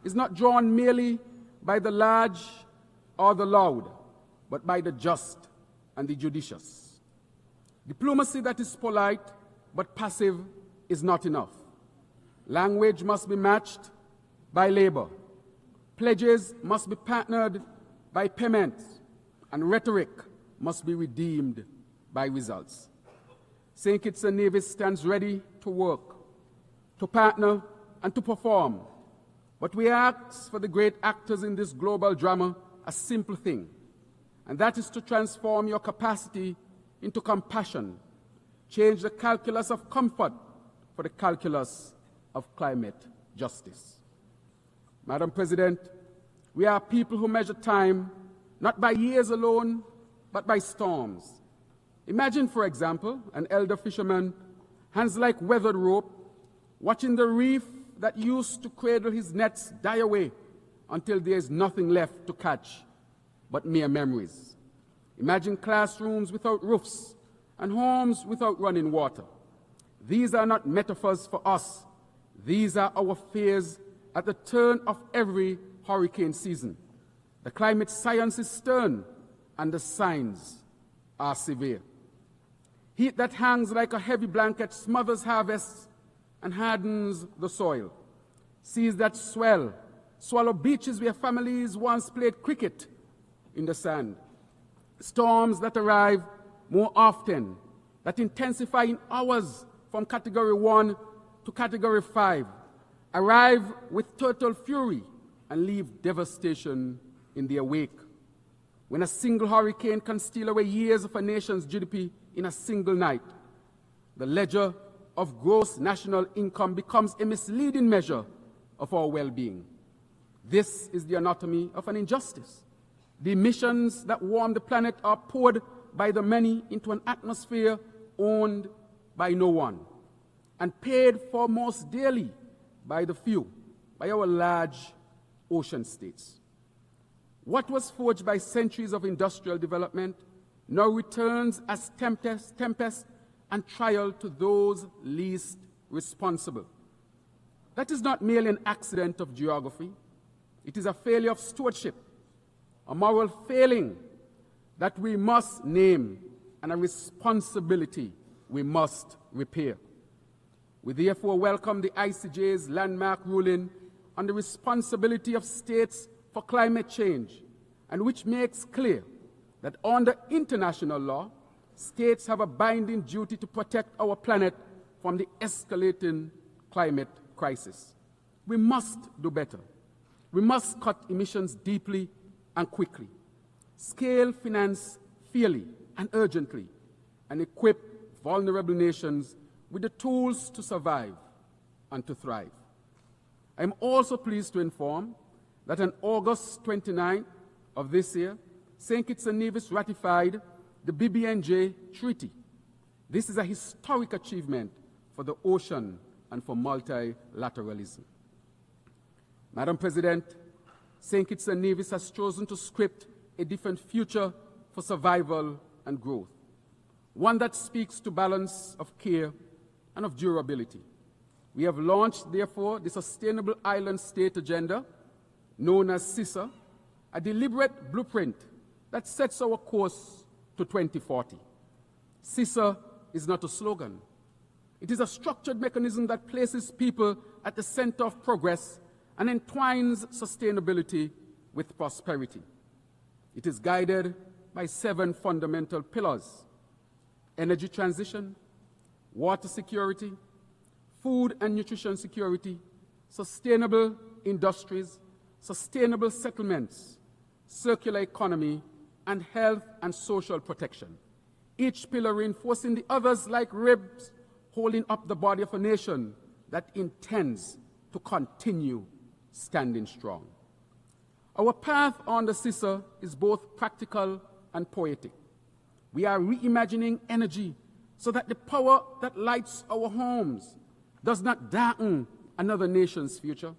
is not drawn merely by the large or the loud, but by the just and the judicious. Diplomacy that is polite but passive is not enough. Language must be matched by labor. Pledges must be partnered by payments, and rhetoric must be redeemed by results. St. Kitts and Nevis stands ready to work, to partner, and to perform. But we ask for the great actors in this global drama a simple thing, and that is to transform your capacity into compassion, change the calculus of comfort for the calculus of climate justice. Madam President, we are people who measure time not by years alone, but by storms. Imagine, for example, an elder fisherman, hands like weathered rope, watching the reef that used to cradle his nets die away until there is nothing left to catch but mere memories. Imagine classrooms without roofs and homes without running water. These are not metaphors for us. These are our fears at the turn of every hurricane season. The climate science is stern, and the signs are severe. Heat that hangs like a heavy blanket smothers harvests and hardens the soil. Seas that swell, swallow beaches where families once played cricket in the sand. Storms that arrive more often, that intensify in hours from Category 1 to Category 5, arrive with total fury and leave devastation in their wake. When a single hurricane can steal away years of a nation's GDP in a single night, the ledger of gross national income becomes a misleading measure of our well-being. This is the anatomy of an injustice. The emissions that warm the planet are poured by the many into an atmosphere owned by no one, and paid for most dearly by the few, by our large ocean states. What was forged by centuries of industrial development now returns as tempest and trial to those least responsible. That is not merely an accident of geography. It is a failure of stewardship, a moral failing that we must name, and a responsibility we must repair. We therefore welcome the ICJ's landmark ruling on the responsibility of states for climate change, and which makes clear that under international law, states have a binding duty to protect our planet from the escalating climate crisis. We must do better. We must cut emissions deeply and quickly, scale finance fairly and urgently, and equip vulnerable nations with the tools to survive and to thrive. I am also pleased to inform that on August 29th of this year, St. Kitts and Nevis ratified the BBNJ Treaty. This is a historic achievement for the ocean and for multilateralism. Madam President, St. Kitts and Nevis has chosen to script a different future for survival and growth, one that speaks to balance of care and of durability. We have launched, therefore, the Sustainable Island State Agenda, known as CISA, a deliberate blueprint that sets our course to 2040. CISA is not a slogan. It is a structured mechanism that places people at the center of progress and entwines sustainability with prosperity. It is guided by 7 fundamental pillars: energy transition, water security, food and nutrition security, sustainable industries, sustainable settlements, circular economy, and health and social protection. Each pillar reinforcing the others like ribs holding up the body of a nation that intends to continue standing strong. Our path on the CISA is both practical and poetic. We are reimagining energy so that the power that lights our homes does not darken another nation's future.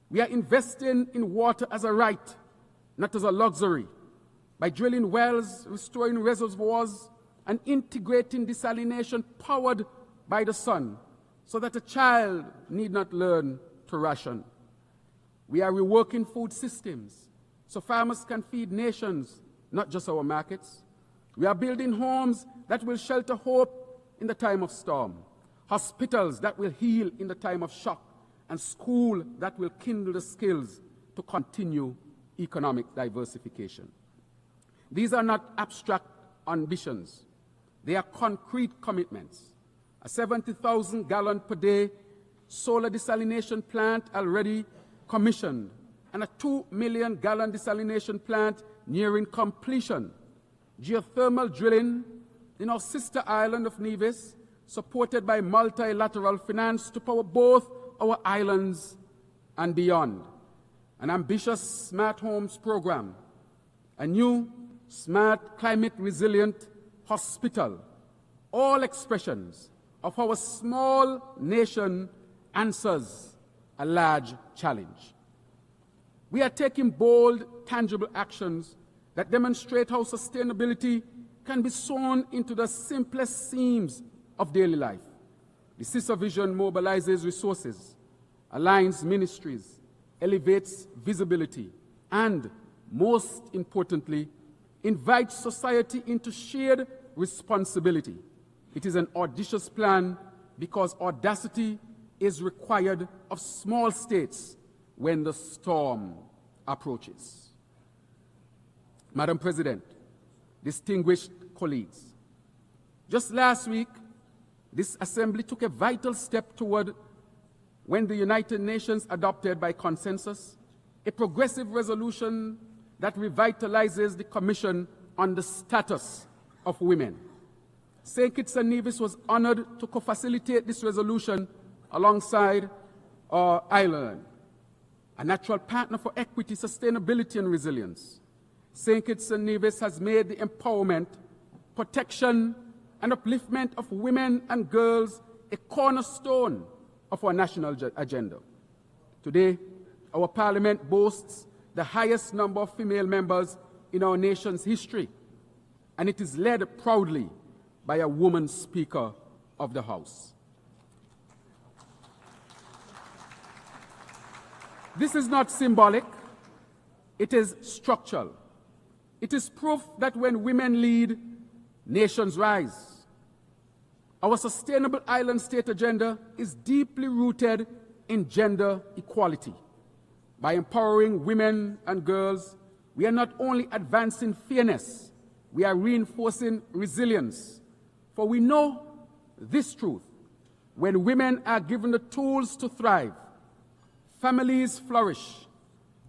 We are investing in water as a right, not as a luxury, by drilling wells, restoring reservoirs, and integrating desalination powered by the sun so that a child need not learn to ration. We are reworking food systems so farmers can feed nations, not just our markets. We are building homes that will shelter hope in the time of storm, hospitals that will heal in the time of shock, and schools that will kindle the skills to continue economic diversification. These are not abstract ambitions. They are concrete commitments. A 70,000 gallon per day solar desalination plant already commissioned, and a 2 million gallon desalination plant nearing completion. Geothermal drilling in our sister island of Nevis, supported by multilateral finance to power both our islands and beyond. An ambitious smart homes program, a new smart climate resilient hospital, all expressions of our small nation answers a large challenge. We are taking bold, tangible actions that demonstrate how sustainability can be sewn into the simplest seams of daily life. The CISA vision mobilizes resources, aligns ministries, elevates visibility, and, most importantly, invites society into shared responsibility. It is an audacious plan because audacity is required of small states when the storm approaches. Madam President, distinguished colleagues, just last week, this Assembly took a vital step toward when the United Nations adopted by consensus a progressive resolution that revitalizes the Commission on the Status of Women. St. Kitts and Nevis was honored to co-facilitate this resolution alongside our island, a natural partner for equity, sustainability, and resilience. St. Kitts and Nevis has made the empowerment, protection, and upliftment of women and girls a cornerstone of our national agenda. Today, our Parliament boasts the highest number of female members in our nation's history, and it is led proudly by a woman Speaker of the House. This is not symbolic, it is structural. It is proof that when women lead, nations rise. Our sustainable island state agenda is deeply rooted in gender equality. By empowering women and girls, we are not only advancing fairness, we are reinforcing resilience. For we know this truth: when women are given the tools to thrive, families flourish,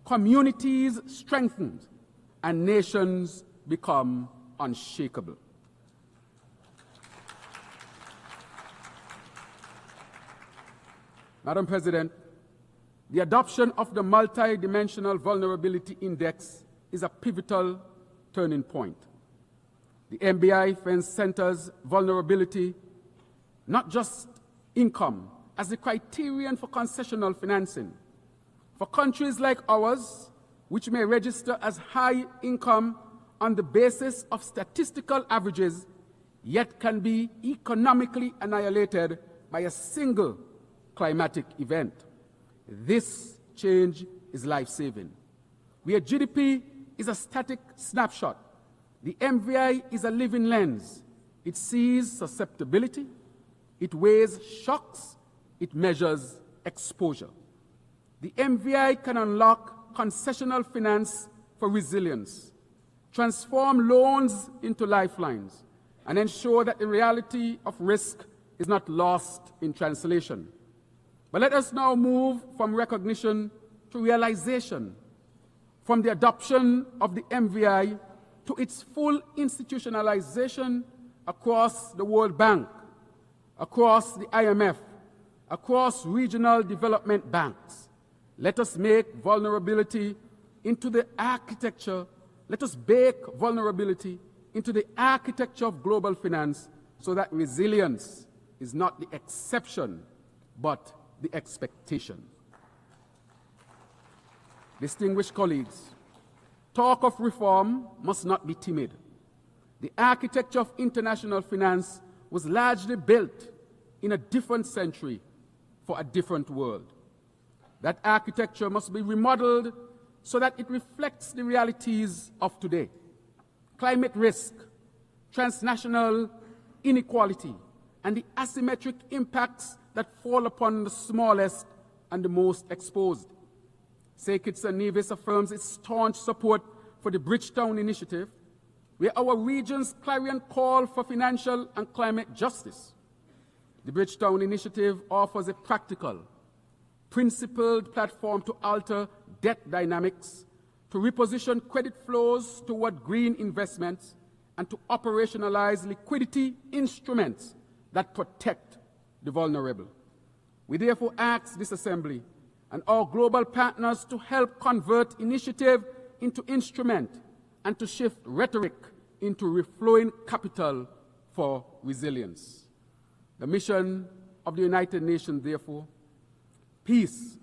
communities strengthen, and nations become unshakable. Madam President, the adoption of the Multidimensional Vulnerability Index is a pivotal turning point. The MBI centers vulnerability, not just income, as the criterion for concessional financing. For countries like ours, which may register as high income on the basis of statistical averages, yet can be economically annihilated by a single climatic event. This change is life-saving. Where GDP is a static snapshot, the MVI is a living lens. It sees susceptibility, it weighs shocks, it measures exposure. The MVI can unlock concessional finance for resilience, transform loans into lifelines, and ensure that the reality of risk is not lost in translation. But let us now move from recognition to realization, from the adoption of the MVI to its full institutionalization across the World Bank, across the IMF, across regional development banks. Let us make vulnerability into the architecture, let us bake vulnerability into the architecture of global finance so that resilience is not the exception, but the expectation. Distinguished colleagues, talk of reform must not be timid. The architecture of international finance was largely built in a different century for a different world. That architecture must be remodeled so that it reflects the realities of today: climate risk, transnational inequality, and the asymmetric impacts that fall upon the smallest and the most exposed. Sept and Nevis affirms its staunch support for the Bridgetown Initiative, where our region's clarion call for financial and climate justice. The Bridgetown Initiative offers a practical, principled platform to alter debt dynamics, to reposition credit flows toward green investments, and to operationalize liquidity instruments that protect the vulnerable. We therefore ask this Assembly and our global partners to help convert initiative into instrument and to shift rhetoric into reflowing capital for resilience. The mission of the United Nations, therefore, peace,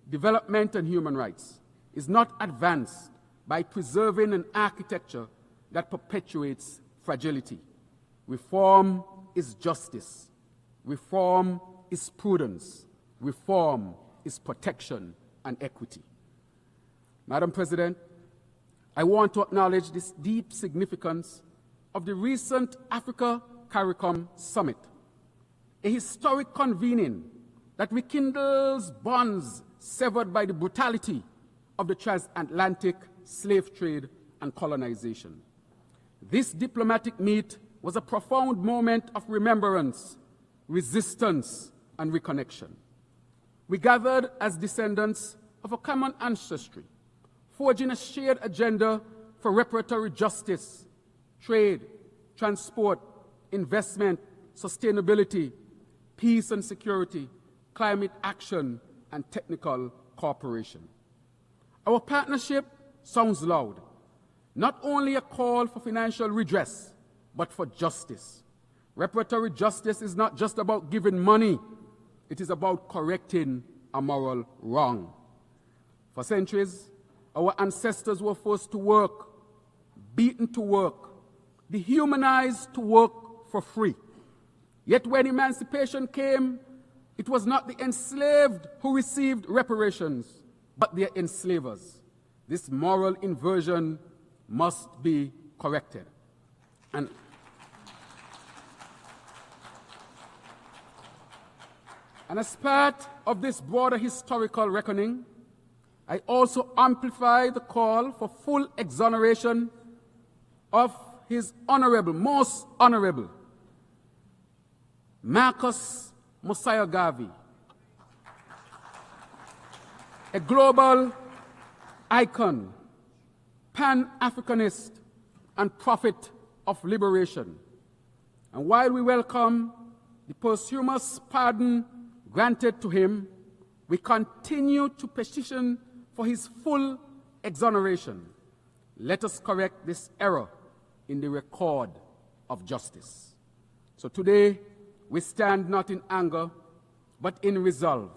development, and human rights, is not advanced by preserving an architecture that perpetuates fragility. Reform is justice. Reform is prudence. Reform is protection and equity. Madam President, I want to acknowledge this deep significance of the recent Africa-CARICOM Summit, a historic convening that rekindles bonds severed by the brutality of the transatlantic slave trade and colonization. This diplomatic meet was a profound moment of remembrance, resistance, and reconnection. We gathered as descendants of a common ancestry, forging a shared agenda for reparatory justice, trade, transport, investment, sustainability, peace and security, climate action, and technical cooperation. Our partnership sounds loud, not only a call for financial redress, but for justice. Reparatory justice is not just about giving money, it is about correcting a moral wrong. For centuries, our ancestors were forced to work, beaten to work, dehumanized to work for free. Yet when emancipation came, it was not the enslaved who received reparations, but their enslavers. This moral inversion must be corrected. And as part of this broader historical reckoning, I also amplify the call for full exoneration of His Honorable, Most Honorable, Marcus Mosiah Garvey, a global icon, Pan-Africanist, and prophet of liberation. And while we welcome the posthumous pardon granted to him, we continue to petition for his full exoneration. Let us correct this error in the record of justice. So today, we stand not in anger, but in resolve.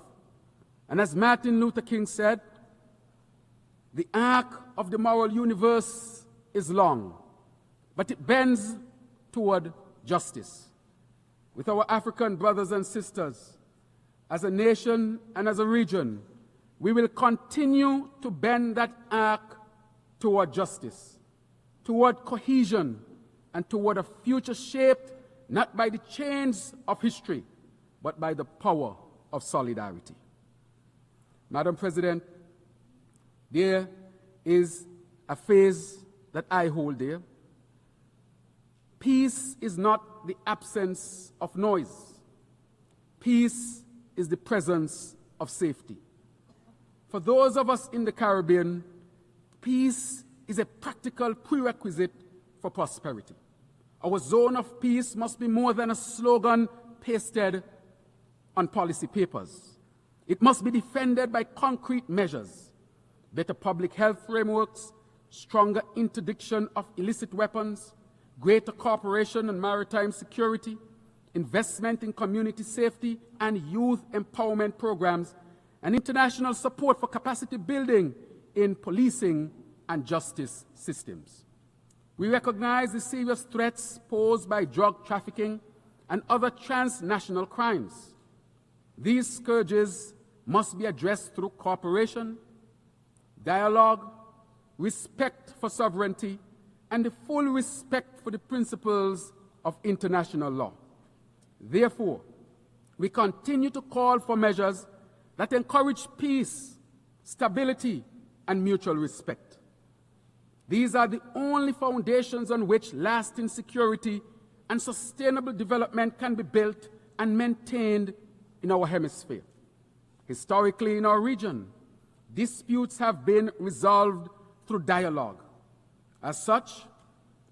And as Martin Luther King said, the arc of the moral universe is long, but it bends toward justice. With our African brothers and sisters, as a nation and as a region, we will continue to bend that arc toward justice, toward cohesion, and toward a future shaped not by the chains of history, but by the power of solidarity. Madam President, there is a phrase that I hold dear. Peace is not the absence of noise. Peace is the presence of safety. For those of us in the Caribbean, peace is a practical prerequisite for prosperity. Our zone of peace must be more than a slogan pasted on policy papers. It must be defended by concrete measures, better public health frameworks, stronger interdiction of illicit weapons, greater cooperation on maritime security, investment in community safety and youth empowerment programs, and international support for capacity building in policing and justice systems. We recognize the serious threats posed by drug trafficking and other transnational crimes. These scourges must be addressed through cooperation, dialogue, respect for sovereignty, and the full respect for the principles of international law. Therefore, we continue to call for measures that encourage peace, stability, and mutual respect. These are the only foundations on which lasting security and sustainable development can be built and maintained in our hemisphere. Historically, in our region, disputes have been resolved through dialogue. As such,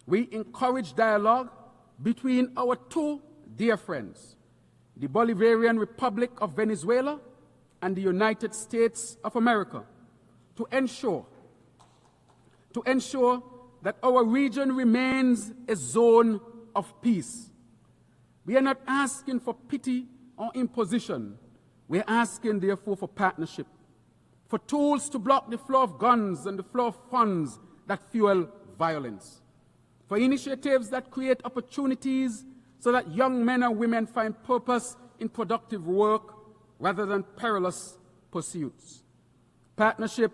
we encourage dialogue between our two dear friends, the Bolivarian Republic of Venezuela and the United States of America, to ensure that our region remains a zone of peace. We are not asking for pity or imposition. We are asking, therefore, for partnership, for tools to block the flow of guns and the flow of funds that fuel violence, for initiatives that create opportunities so that young men and women find purpose in productive work rather than perilous pursuits. Partnership,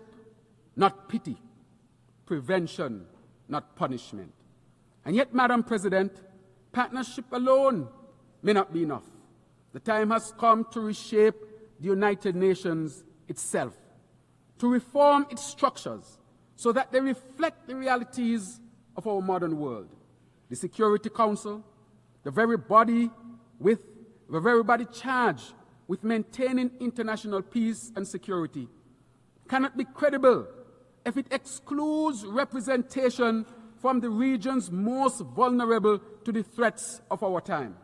not pity. Prevention, not punishment. And yet, Madam President, partnership alone may not be enough. The time has come to reshape the United Nations itself, to reform its structures so that they reflect the realities of our modern world. The Security Council, the very body charged with maintaining international peace and security, cannot be credible if it excludes representation from the regions most vulnerable to the threats of our time.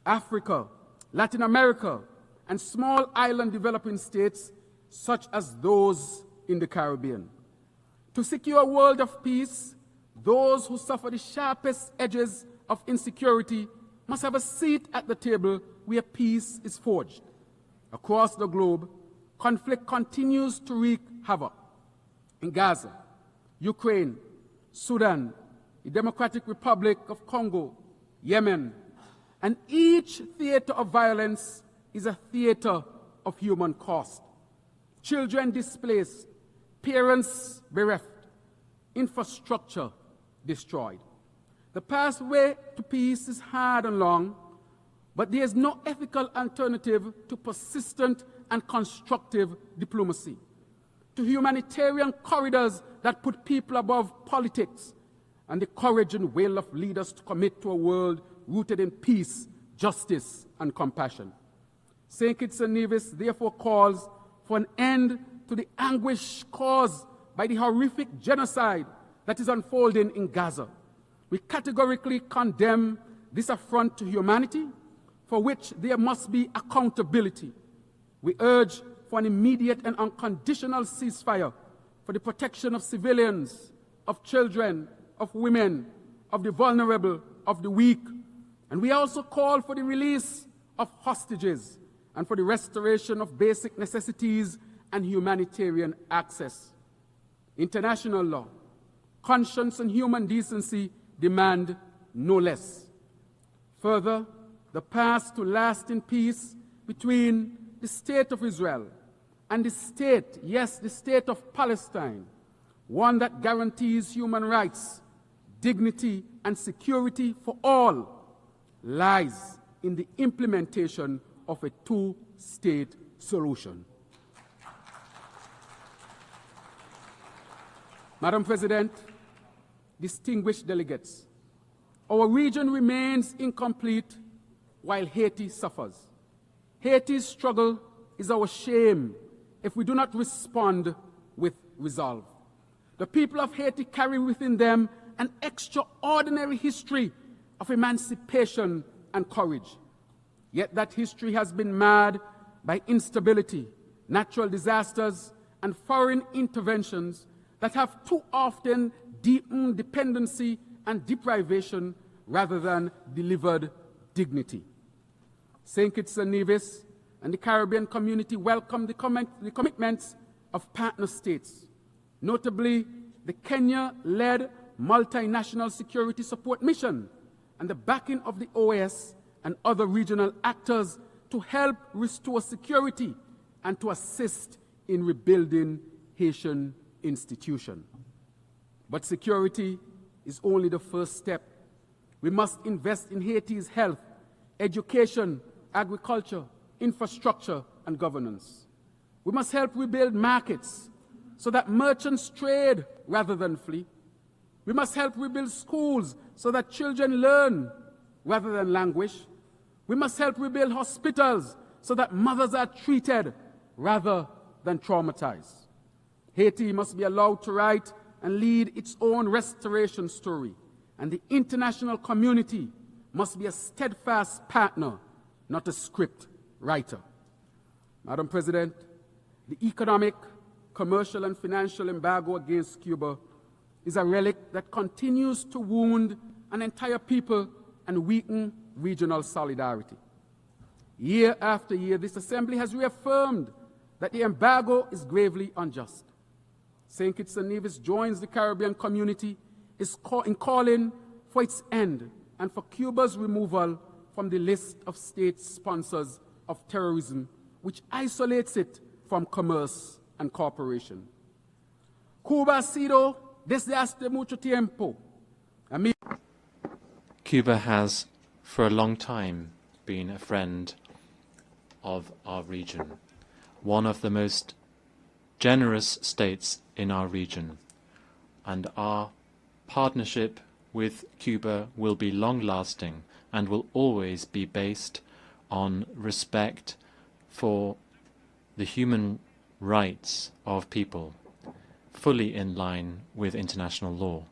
Africa, Latin America, and small island developing states such as those in the Caribbean. To secure a world of peace, those who suffer the sharpest edges of insecurity must have a seat at the table where peace is forged. Across the globe, conflict continues to wreak havoc. In Gaza, Ukraine, Sudan, the Democratic Republic of Congo, Yemen, and each theater of violence is a theater of human cost. Children displaced, parents bereft, infrastructure destroyed. The pathway to peace is hard and long, but there is no ethical alternative to persistent and constructive diplomacy, to humanitarian corridors that put people above politics, and the courage and will of leaders to commit to a world rooted in peace, justice, and compassion. St. Kitts and Nevis therefore calls for an end to the anguish caused by the horrific genocide that is unfolding in Gaza. We categorically condemn this affront to humanity, for which there must be accountability. We urge for an immediate and unconditional ceasefire for the protection of civilians, of children, of women, of the vulnerable, of the weak. And we also call for the release of hostages and for the restoration of basic necessities and humanitarian access. International law, conscience, and human decency demand no less. Further, the path to lasting peace between the State of Israel and the state, yes, the State of Palestine, one that guarantees human rights, dignity, and security for all, lies in the implementation of a two-state solution. Madam President, distinguished delegates, our region remains incomplete while Haiti suffers. Haiti's struggle is our shame if we do not respond with resolve. The people of Haiti carry within them an extraordinary history of emancipation and courage. Yet that history has been marred by instability, natural disasters, and foreign interventions that have too often deepened dependency and deprivation rather than delivered dignity. St. Kitts and Nevis and the Caribbean community welcome the commitments of partner states, notably the Kenya-led multinational security support mission and the backing of the OAS and other regional actors to help restore security and to assist in rebuilding Haitian institutions. But security is only the first step. We must invest in Haiti's health, education, agriculture, infrastructure, and governance. We must help rebuild markets so that merchants trade rather than flee. We must help rebuild schools so that children learn rather than languish. We must help rebuild hospitals so that mothers are treated rather than traumatized. Haiti must be allowed to write and lead its own restoration story, and the international community must be a steadfast partner, not a script writer. Madam President, the economic, commercial, and financial embargo against Cuba is a relic that continues to wound an entire people and weaken regional solidarity. Year after year, this Assembly has reaffirmed that the embargo is gravely unjust. St. Kitts and Nevis joins the Caribbean community in calling for its end and for Cuba's removal from the list of state sponsors of terrorism, which isolates it from commerce and cooperation. Cuba ha sido desde hace mucho tiempo. Cuba has, for a long time, been a friend of our region, one of the most generous states in our region, and our partnership with Cuba will be long-lasting and will always be based on respect for the human rights of people, fully in line with international law.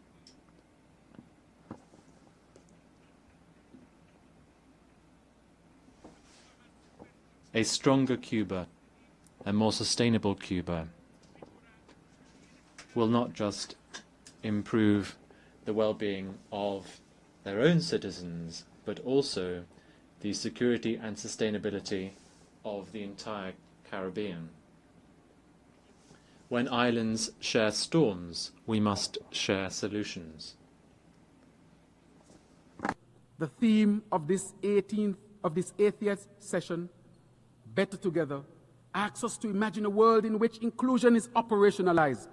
A stronger Cuba, a more sustainable Cuba, will not just improve the well-being of their own citizens, but also the security and sustainability of the entire Caribbean. When islands share storms, we must share solutions. The theme of this 80th session, Better Together, asks us to imagine a world in which inclusion is operationalized,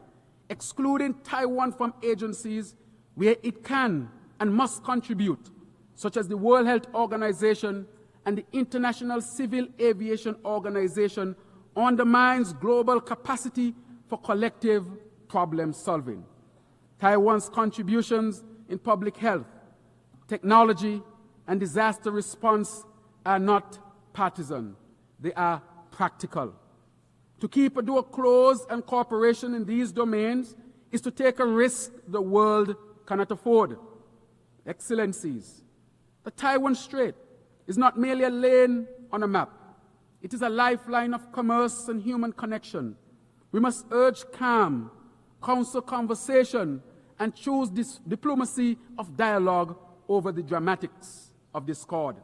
excluding Taiwan from agencies where it can and must contribute, such as the World Health Organization and the International Civil Aviation Organization, undermines global capacity for collective problem solving. Taiwan's contributions in public health, technology, and disaster response are not partisan. They are practical. To keep a door closed and cooperation in these domains is to take a risk the world cannot afford. Excellencies, the Taiwan Strait is not merely a lane on a map. It is a lifeline of commerce and human connection. We must urge calm, counsel conversation, and choose this diplomacy of dialogue over the dramatics of discord.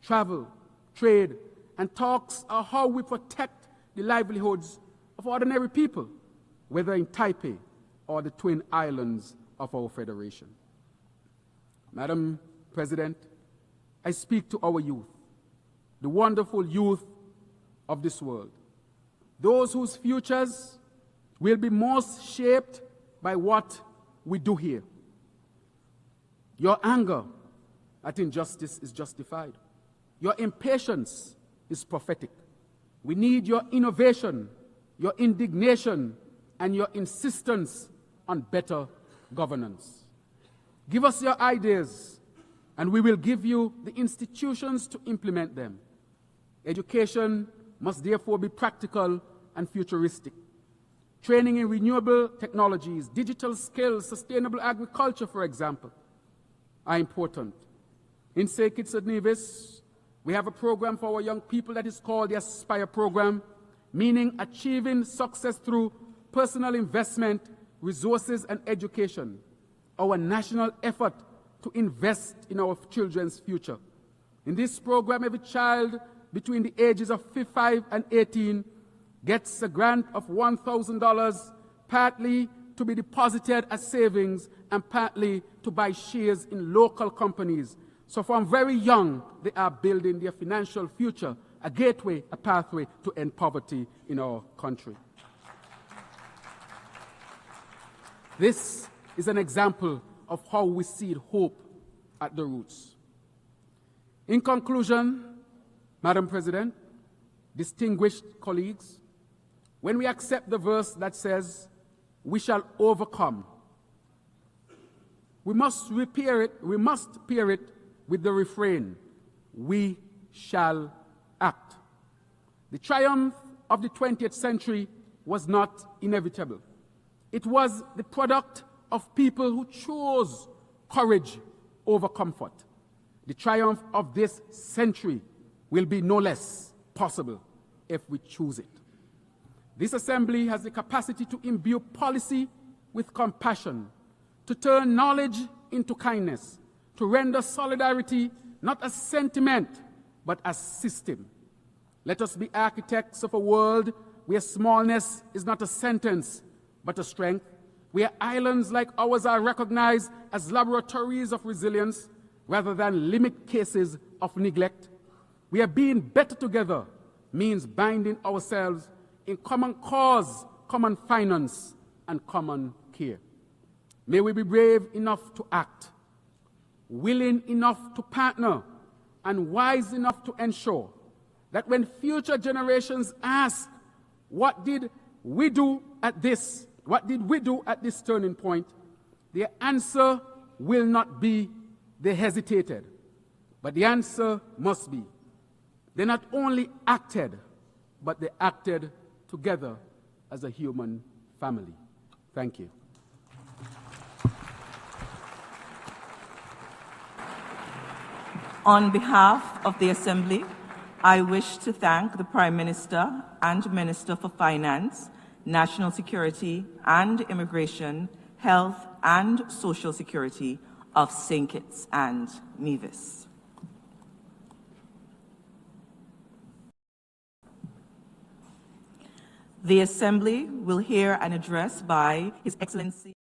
Travel, trade, and talks are how we protect the livelihoods of ordinary people, whether in Taipei or the twin islands of our federation. Madam President, I speak to our youth, the wonderful youth of this world, those whose futures will be most shaped by what we do here. Your anger at injustice is justified. Your impatience is prophetic. We need your innovation, your indignation, and your insistence on better governance. Give us your ideas, and we will give you the institutions to implement them. Education must therefore be practical and futuristic. Training in renewable technologies, digital skills, sustainable agriculture, for example, are important. In St. Kitts and Nevis, we have a program for our young people that is called the Aspire Program, meaning achieving success through personal investment, resources, and education. Our national effort to invest in our children's future. In this program, every child between the ages of 5 and 18 gets a grant of $1,000, partly to be deposited as savings and partly to buy shares in local companies. So from very young, they are building their financial future a gateway, a pathway to end poverty in our country. This is an example of how we seed hope at the roots. In conclusion, Madam President, distinguished colleagues, when we accept the verse that says, "We shall overcome," we must pair it with the refrain, "We shall act." The triumph of the 20th century was not inevitable. It was the product of people who chose courage over comfort. The triumph of this century will be no less possible if we choose it. This assembly has the capacity to imbue policy with compassion, to turn knowledge into kindness, to render solidarity not as sentiment, but as system. Let us be architects of a world where smallness is not a sentence, but a strength, where islands like ours are recognized as laboratories of resilience rather than limit cases of neglect, where being better together means binding ourselves in common cause, common finance, and common care. May we be brave enough to act, willing enough to partner, and wise enough to ensure that when future generations ask, what did we do at this turning point, their answer will not be they hesitated, but the answer must be they not only acted, but they acted together as a human family. Thank you. On behalf of the Assembly, I wish to thank the Prime Minister and Minister for Finance, National Security and Immigration, Health and Social Security of St. Kitts and Nevis. The Assembly will hear an address by His Excellency